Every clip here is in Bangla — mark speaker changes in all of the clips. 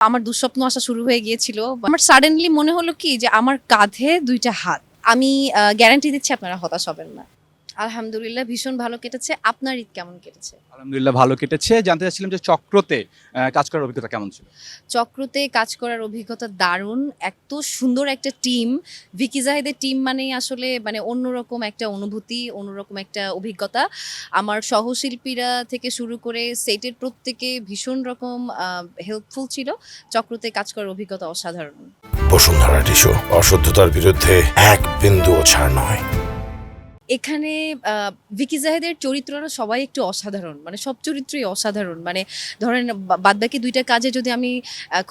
Speaker 1: আমার দুঃস্বপ্ন আসা শুরু হয়ে গিয়েছিল। আমার সাডেনলি মনে হলো কি যে আমার কাঁধে ২ টা হাত। আমি গ্যারান্টি দিচ্ছি আপনারা হতাশ হবেন না। আলহামদুলিল্লাহ ভীষণ ভালো কেটেছে। আপনার ঈদ কেমন কেটেছে?
Speaker 2: আলহামদুলিল্লাহ ভালো কেটেছে। জানতে চাচ্ছিলাম যে চক্রতে কাজ করার অভিজ্ঞতা কেমন ছিল?
Speaker 1: চক্রতে কাজ করার অভিজ্ঞতা দারুণ। এত সুন্দর একটা টিম। ভিকি জাহিদের টিম মানেই আসলে মানে অন্যরকম একটা অনুভূতি, অন্যরকম একটা অভিজ্ঞতা। আমার সহশিল্পীরা থেকে শুরু করে সেটের প্রত্যেকে ভীষণ রকম হেল্পফুল ছিল। চক্রতে কাজ করার অভিজ্ঞতা অসাধারণ।
Speaker 3: বসুন্ধরা টিস্যু অশুদ্ধতার বিরুদ্ধে এক বিন্দুও ছাড় নয়।
Speaker 1: এখানে ভিকি জাহিদের চরিত্ররা সবাই একটু অসাধারণ। মানে সব চরিত্রই অসাধারণ। মানে ধরেন বাদবাকি ২ টা কাজে যদি আমি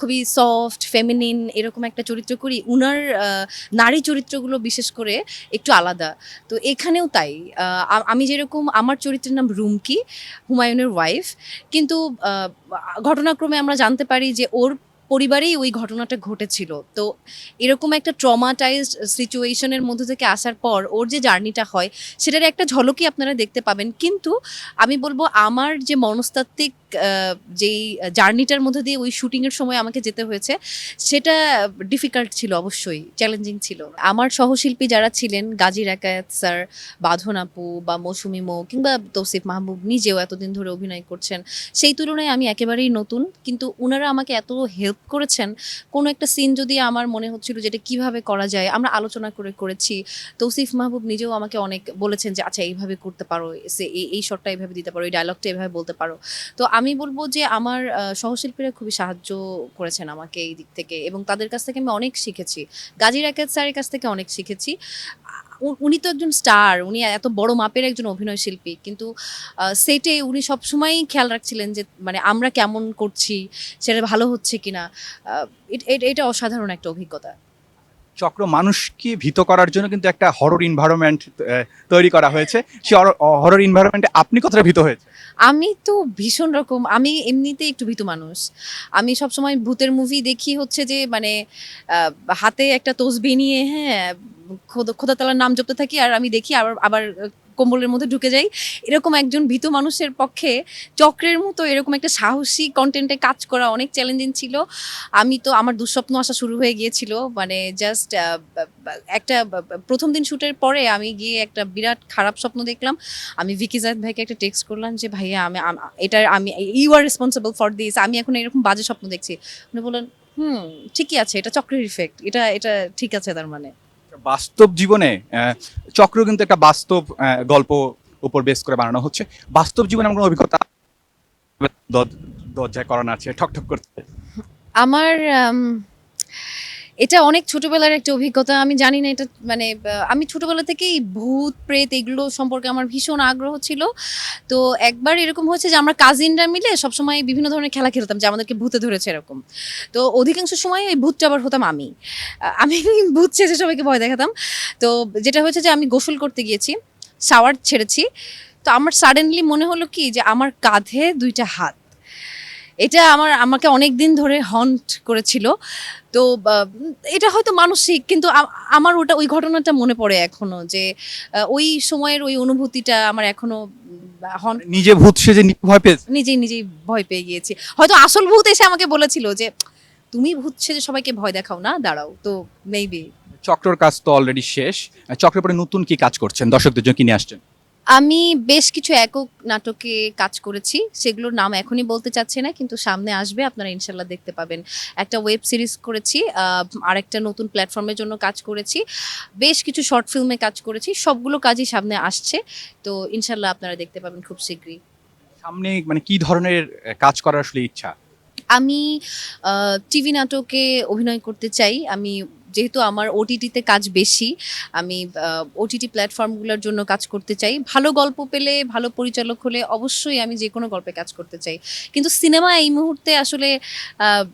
Speaker 1: খুবই সফট, ফেমিনিন এরকম একটা চরিত্র করি, উনার নারী চরিত্রগুলো বিশেষ করে একটু আলাদা। তো এখানেও তাই। আমি যেরকম আমার চরিত্রের নাম রুমকি, হুমায়ুনের ওয়াইফ। কিন্তু আ ঘটনাক্রমে আমরা জানতে পারি যে ওর পরিবারেই ওই ঘটনাটা ঘটেছিল। তো এরকম একটা ট্রমাটাইজড সিচুয়েশন এর মধ্য থেকে আসার পর ওর যে জার্নিটা হয় সেটার একটা ঝলকই আপনারা দেখতে পাবেন। কিন্তু আমি বলব আমার যে মনস্তাত্ত্বিক যেই জার্নিটার মধ্যে দিয়ে ওই শুটিং এর সময় আমাকে যেতে হয়েছে সেটা ডিফিকাল্ট ছিল, অবশ্যই চ্যালেঞ্জিং ছিল। আমার সহশিল্পী যারা ছিলেন গাজী রাকায়েত স্যার, বাঁধন আপু বা মৌসুমী মৌ কিংবা তৌসিফ মাহবুব নিজেও এতদিন ধরে অভিনয় করছেন, সেই তুলনায় আমি একেবারেই নতুন। কিন্তু উনারা আমাকে এত হেল্প করেছেন। কোনো একটা সিন যদি আমার মনে হচ্ছিল যে এটা কিভাবে করা যায়, আমরা আলোচনা করে করেছি। তৌসিফ মাহবুব নিজেও আমাকে অনেক বলেছেন যে আচ্ছা এইভাবে করতে পারো, এই শটটা এইভাবে দিতে পারো, এই ডায়লগটা এভাবে বলতে পারো। তো আমি বলব যে আমার সহশিল্পীরা খুবই সাহায্য করেছেন আমাকে এই দিক থেকে, এবং তাদের কাছ থেকে আমি অনেক শিখেছি। গাজী রাকায়েত স্যারের কাছ থেকে অনেক শিখেছি। উনি তো একজন স্টার, উনি এত বড় মাপের একজন অভিনয় শিল্পী। কিন্তু সেটে উনি সবসময়ই খেয়াল রাখছিলেন যে মানে আমরা কেমন করছি, সেটা ভালো হচ্ছে কিনা। এটা অসাধারণ একটা অভিজ্ঞতা।
Speaker 2: চক্র মানুষকে ভীত করার জন্য কিন্তু একটা হরর এনভায়রনমেন্ট তৈরি করা হয়েছে। সেই হরর এনভায়রনমেন্টে আপনি কতটা ভীত হয়েছে?
Speaker 1: আমি তো ভীষণ রকম, আমি এমনিতেই একটু ভীতু মানুষ। আমি সবসময় ভূতের মুভি দেখি হচ্ছে যে মানে আ হাতে একটা তসবিহ নিয়ে, হ্যাঁ, খোদা তাআলার নাম জপতে থাকি আর আমি দেখি আবার আবার কম্বলের মধ্যে ঢুকে যাই। এরকম একজন ভীতু মানুষের পক্ষে চক্রের মতো এরকম একটা সাহসী কনটেন্টে কাজ করা অনেক চ্যালেঞ্জিং ছিল। আমি তো আমার দুঃস্বপ্ন আসা শুরু হয়ে গিয়েছিল। মানে জাস্ট বা বা একটা ১ম দিন শুটের পরে আমি গিয়ে একটা বিরাট খারাপ স্বপ্ন দেখলাম। আমি ভিকি জাহিদ ভাইকে একটা টেক্সট করলাম যে, "ভাইয়া এটার you are responsible for this. আমি এখন এরকম বাজে স্বপ্ন দেখছি।" উনি বললেন, "হুম, ঠিকই আছে। এটা চক্রের ইফেক্ট। এটা ঠিক আছে তার মানে।"
Speaker 2: বাস্তব জীবনে চক্র কিন্তু একটা বাস্তব গল্প উপর বেস করে বানানো হচ্ছে। বাস্তব জীবনে আমার কোনো অভিজ্ঞতা দরজায় করানো আছে ঠকঠক করতে?
Speaker 1: আমার এটা অনেক ছোটবেলার একটা অভিজ্ঞতা। আমি জানি না এটা মানে আমি ছোটবেলা থেকেই ভূত, প্রেত এগুলো সম্পর্কে আমার ভীষণ আগ্রহ ছিল। তো একবার এরকম হয়েছে যে আমরা কাজিনরা মিলে সবসময় বিভিন্ন ধরনের খেলা খেলতাম যে আমাদেরকে ভূতে ধরেছে এরকম। তো অধিকাংশ সময় ওই ভূতটা আবার হতাম আমি। আমি ভূত সেজে সবাইকে ভয় দেখাতাম। তো যেটা হয়েছে যে আমি গোসল করতে গিয়েছি, শাওয়ার ছেড়েছি। তো আমার সাডেনলি মনে হলো কি যে আমার কাঁধে ২ টা হাত। এটা আমাকে অনেকদিন ধরে হন্ট করেছিল। তো এটা হয়তো মানসিক, কিন্তু আমার ওই ঘটনাটা মনে পড়ে এখনো যে ওই সময়ের ওই অনুভূতিটা আমার এখনো হন্ট।
Speaker 2: নিজে ভূত সেজে ভয় পেয়েছে?
Speaker 1: নিজেই ভয় পেয়ে গিয়েছি। হয়তো আসল ভূত এসে আমাকে বলেছিল যে, "তুমি ভূত সেজে সবাইকে ভয় দেখাও না, দাঁড়াও।" তো মেবি।
Speaker 2: চক্রর কাজ তো অলরেডি শেষ। চক্রের পরে নতুন কি কাজ করছেন? দর্শকদের জন্য কি নিয়ে আসছেন?
Speaker 1: আমি বেশ কিছু একক নাটকে কাজ করেছি। সেগুলোর নাম এখনই বলতে চাচ্ছি না, কিন্তু সামনে আসবে, আপনারা ইনশাআল্লাহ দেখতে পাবেন। একটা ওয়েব সিরিজ করেছি, আরেকটা নতুন প্ল্যাটফর্মের জন্য কাজ করেছি। বেশ কিছু শর্ট ফিল্মে কাজ করেছি। সবগুলো কাজই সামনে আসছে। তো ইনশাআল্লাহ আপনারা দেখতে পাবেন খুব শীঘ্রই।
Speaker 2: সামনে মানে কি ধরনের কাজ করার আসলে ইচ্ছা?
Speaker 1: আমি টিভি নাটকে অভিনয় করতে চাই। আমি যেহেতু আমার ওটিটিতে কাজ বেশি, আমি ওটিটি প্ল্যাটফর্মগুলোর জন্য কাজ করতে চাই। ভালো গল্প পেলে, ভালো পরিচালক হলে অবশ্যই আমি যেকোনো গল্পে কাজ করতে চাই। কিন্তু সিনেমা এই মুহূর্তে আসলে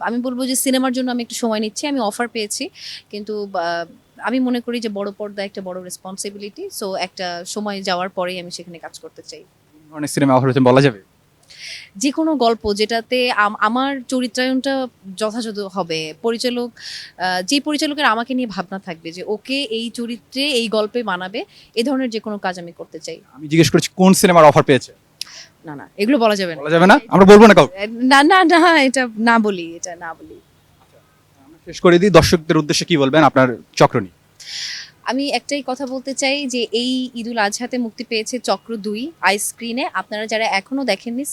Speaker 1: আমি বলব যে সিনেমার জন্য আমি একটু সময় নিচ্ছি। আমি অফার পেয়েছি। কিন্তু আমি মনে করি যে বড় পর্দা একটা বড় রেসপন্সিবিলিটি। সো একটা সময় যাওয়ার পরেই আমি সেখানে কাজ করতে চাই।
Speaker 2: কোন ধরনের সিনেমা অফার হয়েছে বলা যাবে?
Speaker 1: যেকোনো গল্প যেটাতে আমার চরিত্রায়নটা যথাযথ হবে। পরিচালক যে পরিচালকের আমাকে নিয়ে ভাবনা থাকবে যে ওকে এই চরিত্রে এই গল্পে মানাবে, এ ধরনের যেকোনো কাজ আমি করতে চাই।
Speaker 2: আমি জিজ্ঞেস করেছি কোন সিনেমার অফার পেয়েছে?
Speaker 1: না, এগুলো বলা যাবে না।
Speaker 2: বলা যাবে না? আমরা বলবো না কাউকে।
Speaker 1: না, এটা না বলি।
Speaker 2: শেষ করে দিই, দর্শকদের উদ্দেশ্যে কি বলবেন আপনার চক্রনী?
Speaker 1: আমি একটাই কথা বলতে চাই যে এই ঈদুল আজহাতে মুক্তি পেয়েছে চক্র ২ আই স্ক্রিনে। আপনারা যারা এখনো দেখেননি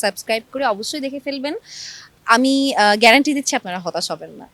Speaker 1: সাবস্ক্রাইব করে অবশ্যই দেখে ফেলবেন। আমি গ্যারান্টি দিচ্ছি আপনারা হতাশ হবেন না।